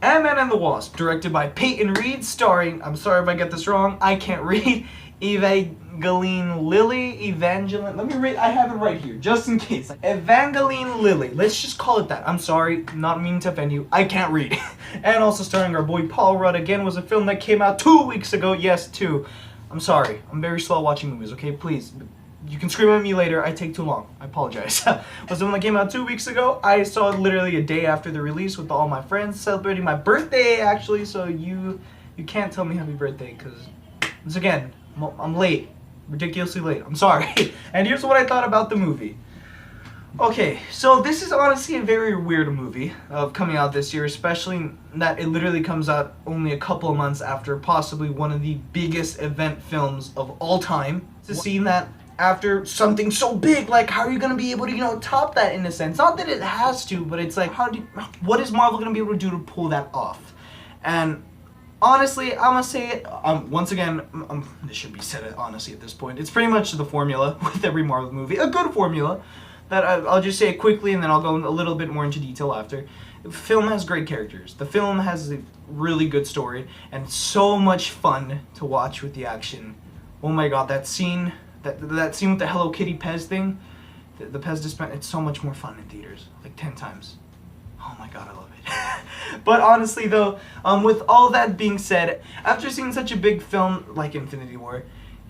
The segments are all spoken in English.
Ant-Man and the Wasp, directed by Peyton Reed, starring, I'm sorry if I get this wrong, I can't read, Evangeline Lilly, let me read, I have it right here, just in case. Evangeline Lilly, let's just call it that. I'm sorry, not meaning to offend you, I can't read. And also starring our boy Paul Rudd, again, was a film that came out 2 weeks ago, yes, 2. I'm sorry, I'm very slow watching movies, okay, please. You can scream at me later, I take too long. I apologize. Was the one that came out 2 weeks ago. I saw it literally a day after the release with all my friends, celebrating my birthday, actually, so you can't tell me happy birthday, because, once again, I'm late. Ridiculously late. I'm sorry. And here's what I thought about the movie. Okay, so this is honestly a very weird movie of coming out this year, especially that it literally comes out only a couple of months after possibly one of the biggest event films of all time. To see that after something so big, like, how are you gonna be able to, top that in a sense? Not that it has to, but it's like, what is Marvel gonna be able to do to pull that off? And honestly, I'm gonna say it, once again, this should be said honestly at this point, it's pretty much the formula with every Marvel movie, a good formula, that I'll just say it quickly and then I'll go a little bit more into detail after. The film has great characters, the film has a really good story, and so much fun to watch with the action. Oh my god, that scene with the Hello Kitty Pez thing, the Pez dispenser, it's so much more fun in theaters, like 10 times. Oh my god, I love it. But honestly though, with all that being said, after seeing such a big film like Infinity War,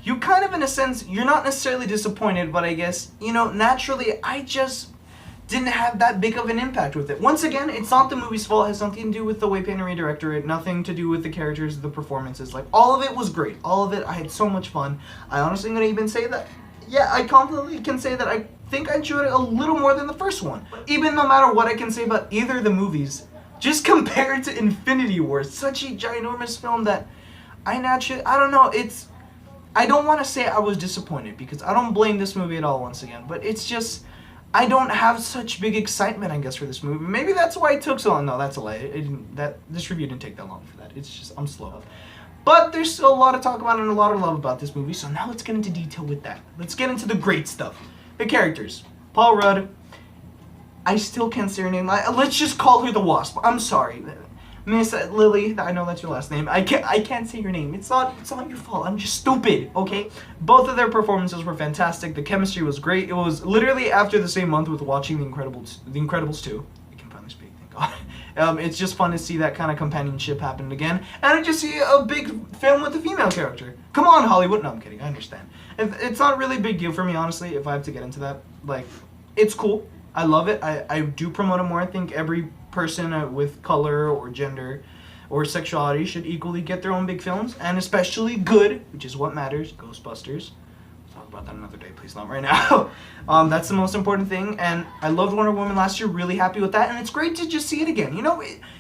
you kind of, in a sense, you're not necessarily disappointed, but I guess, naturally, I just didn't have that big of an impact with it. Once again, it's not the movie's fault, it has nothing to do with the way Peyton Reed directed it, nothing to do with the characters, the performances, like, all of it was great, all of it, I had so much fun. I honestly am gonna even say that, yeah, I confidently can say that I think I enjoyed it a little more than the first one. Even no matter what I can say about either of the movies, just compared to Infinity War, such a ginormous film that I don't know, I don't want to say I was disappointed, because I don't blame this movie at all once again, but it's just, I don't have such big excitement, I guess, for this movie. Maybe that's why it took so long. No, that's a lie. This review didn't take that long for that. It's just, I'm slow. But there's still a lot to talk about and a lot of love about this movie, so now let's get into detail with that. Let's get into the great stuff. The characters. Paul Rudd. I still can't say her name. Let's just call her the Wasp. I'm sorry. Miss Lily, I know that's your last name. I can't say your name. It's not your fault. I'm just stupid, okay? Both of their performances were fantastic. The chemistry was great. It was literally after the same month with watching The Incredibles 2. I can finally speak, thank God. It's just fun to see that kind of companionship happen again. And I just see a big film with a female character. Come on, Hollywood. No, I'm kidding. I understand. It's not really a big deal for me, honestly, if I have to get into that. Like, it's cool. I love it. I do promote it more. I think every person with color or gender or sexuality should equally get their own big films, and especially good, which is what matters. Ghostbusters. We'll talk about that another day, please, not right now. That's the most important thing, and I loved Wonder Woman last year, really happy with that, and it's great to just see it again.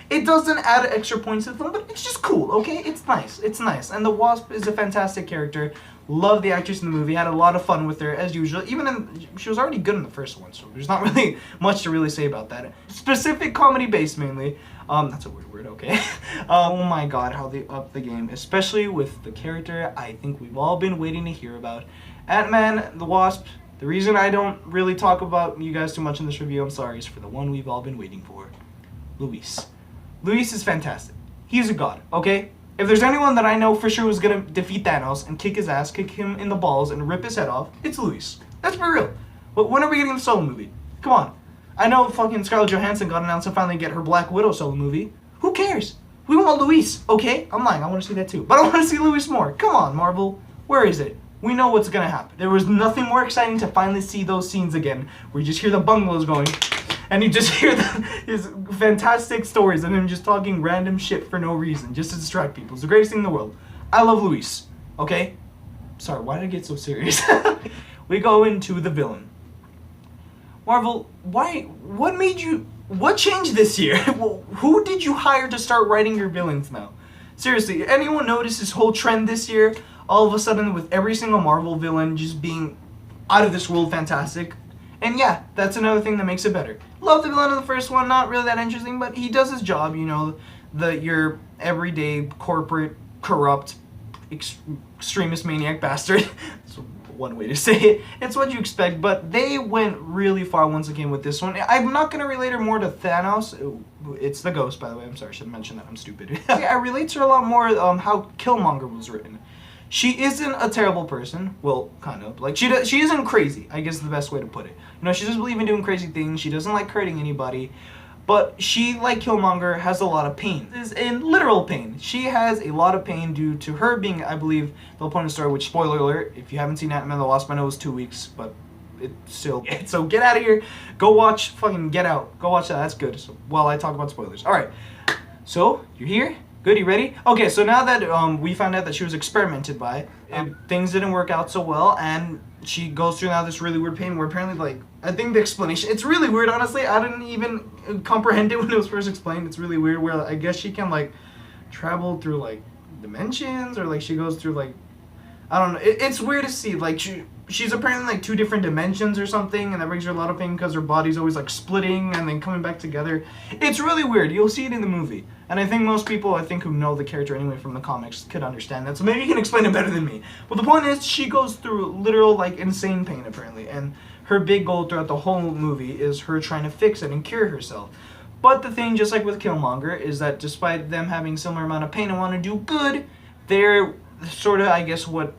It doesn't add extra points to the film, but it's just cool, okay? It's nice, and the Wasp is a fantastic character. Love the actress in the movie, had a lot of fun with her, as usual. She was already good in the first one, so there's not really much to really say about that. Specific comedy based, mainly. That's a weird word, okay. Oh my god, how they upped the game, especially with the character I think we've all been waiting to hear about. Ant-Man, the Wasp. The reason I don't really talk about you guys too much in this review, I'm sorry, is for the one we've all been waiting for. Luis. Luis is fantastic. He's a god, okay? If there's anyone that I know for sure was gonna defeat Thanos and kick his ass, kick him in the balls, and rip his head off, it's Luis. Let's be real. But when are we getting the solo movie? Come on. I know fucking Scarlett Johansson got announced to finally get her Black Widow solo movie. Who cares? We want Luis, okay? I'm lying, I want to see that too. But I want to see Luis more. Come on, Marvel. Where is it? We know what's gonna happen. There was nothing more exciting to finally see those scenes again, where you just hear the bungalows going, and you just hear his fantastic stories and him just talking random shit for no reason, just to distract people. It's the greatest thing in the world. I love Luis, okay? Sorry, why did I get so serious? We go into the villain. Marvel, what changed this year? Who did you hire to start writing your villains now? Seriously, anyone notice this whole trend this year? All of a sudden, with every single Marvel villain just being out of this world fantastic. And yeah, that's another thing that makes it better. Love the villain in the first one, not really that interesting, but he does his job, your everyday corporate, corrupt, extremist maniac bastard. That's one way to say it. It's what you expect, but they went really far once again with this one. I'm not going to relate her more to Thanos. It's the ghost, by the way. I'm sorry, I should mention that. I'm stupid. I relate to her a lot more how Killmonger was written. She isn't a terrible person. Well, kind of. Like, she isn't crazy, I guess is the best way to put it. You know, she doesn't believe in doing crazy things. She doesn't like hurting anybody. But she, like Killmonger, has a lot of pain. Is in literal pain. She has a lot of pain due to her being, I believe, the point of the story, which, spoiler alert, if you haven't seen Ant-Man and the Wasp, I know it was 2 weeks, but it's still... So get out of here. Go watch fucking Get Out. Go watch that. That's good. So, while I talk about spoilers. Alright. So, you're here? Good, you ready? Okay, so now that we found out that she was experimented by, things didn't work out so well, and she goes through now this really weird pain where apparently, like, I think the explanation, it's really weird, honestly. I didn't even comprehend it when it was first explained. It's really weird where I guess she can, like, travel through, like, dimensions, or, like, she goes through, like, I don't know. It's weird to see, like, she's apparently, like, 2 different dimensions or something, and that brings her a lot of pain because her body's always, like, splitting and then coming back together. It's really weird. You'll see it in the movie. And I think most people, who know the character anyway from the comics could understand that. So maybe you can explain it better than me. But the point is, she goes through literal, like, insane pain, apparently. And her big goal throughout the whole movie is her trying to fix it and cure herself. But the thing, just like with Killmonger, is that despite them having similar amount of pain and want to do good, they're sort of, I guess, what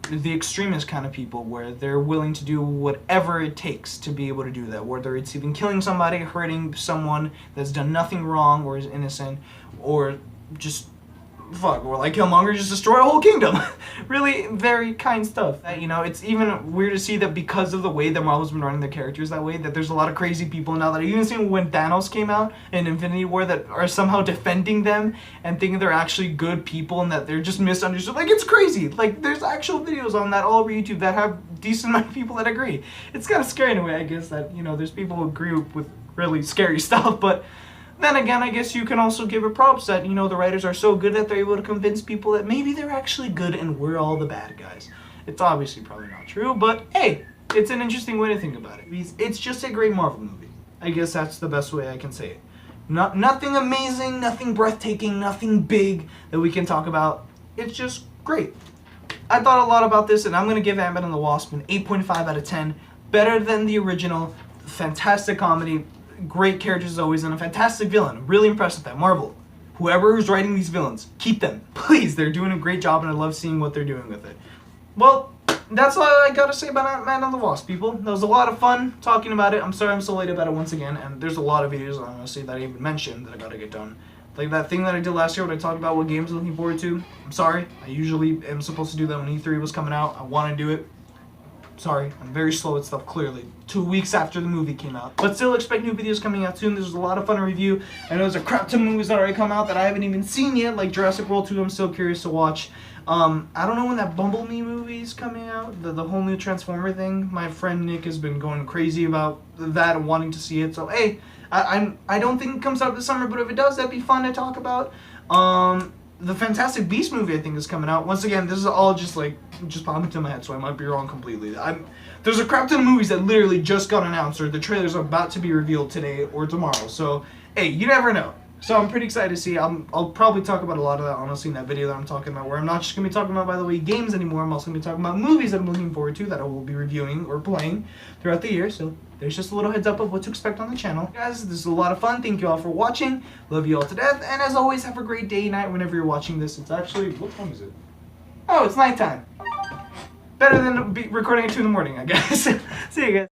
the extremist kind of people, where they're willing to do whatever it takes to be able to do that, whether it's even killing somebody, hurting someone that's done nothing wrong or is innocent, or just or like Killmonger just destroy a whole kingdom. Really very kind stuff. You know, it's even weird to see that because of the way that Marvel's been running their characters that way, that there's a lot of crazy people now that I've even seen when Thanos came out in Infinity War that are somehow defending them and thinking they're actually good people and that they're just misunderstood. Like, it's crazy. Like, there's actual videos on that all over YouTube that have decent amount of people that agree. It's kind of scary in a way, I guess, that, you know, there's people who agree with really scary stuff, but then again, I guess you can also give it props that, you know, the writers are so good that they're able to convince people that maybe they're actually good and we're all the bad guys. It's obviously probably not true, but hey, it's an interesting way to think about it. It's just a great Marvel movie. I guess that's the best way I can say it. Nothing amazing, nothing breathtaking, nothing big that we can talk about. It's just great. I thought a lot about this, and I'm going to give Ant-Man and the Wasp an 8.5 out of 10. Better than the original. Fantastic comedy. Great characters as always, and a fantastic villain. I'm really impressed with that. Marvel, whoever who's writing these villains, keep them. Please, they're doing a great job, and I love seeing what they're doing with it. Well, that's all I gotta say about Ant-Man and the Wasp, people. That was a lot of fun talking about it. I'm sorry I'm so late about it once again, and there's a lot of videos, honestly, that I even mentioned that I gotta get done. Like that thing that I did last year when I talked about what games I'm looking forward to. I'm sorry. I usually am supposed to do that when E3 was coming out. I want to do it. Sorry, I'm very slow at stuff, clearly. 2 weeks after the movie came out. But still expect new videos coming out soon. There's a lot of fun to review. I know there's a crap ton of movies that already come out that I haven't even seen yet, like Jurassic World 2, I'm still curious to watch. I don't know when that Bumblebee movie's coming out, the whole new Transformer thing. My friend Nick has been going crazy about that and wanting to see it. So, hey, I don't think it comes out this summer, but if it does, that'd be fun to talk about. The Fantastic Beasts movie, I think, is coming out. Once again, this is all just popping into my head, so I might be wrong completely. There's a crap ton of movies that literally just got announced, or the trailers are about to be revealed today or tomorrow. So, hey, you never know. So I'm pretty excited to see. I'll probably talk about a lot of that, honestly, in that video that I'm talking about, where I'm not just going to be talking about, by the way, games anymore. I'm also going to be talking about movies that I'm looking forward to that I will be reviewing or playing throughout the year. So there's just a little heads up of what to expect on the channel. Guys, this is a lot of fun. Thank you all for watching. Love you all to death. And as always, have a great day, night, whenever you're watching this. It's actually, what time is it? Oh, it's nighttime. Better than recording at 2 in the morning, I guess. See you guys.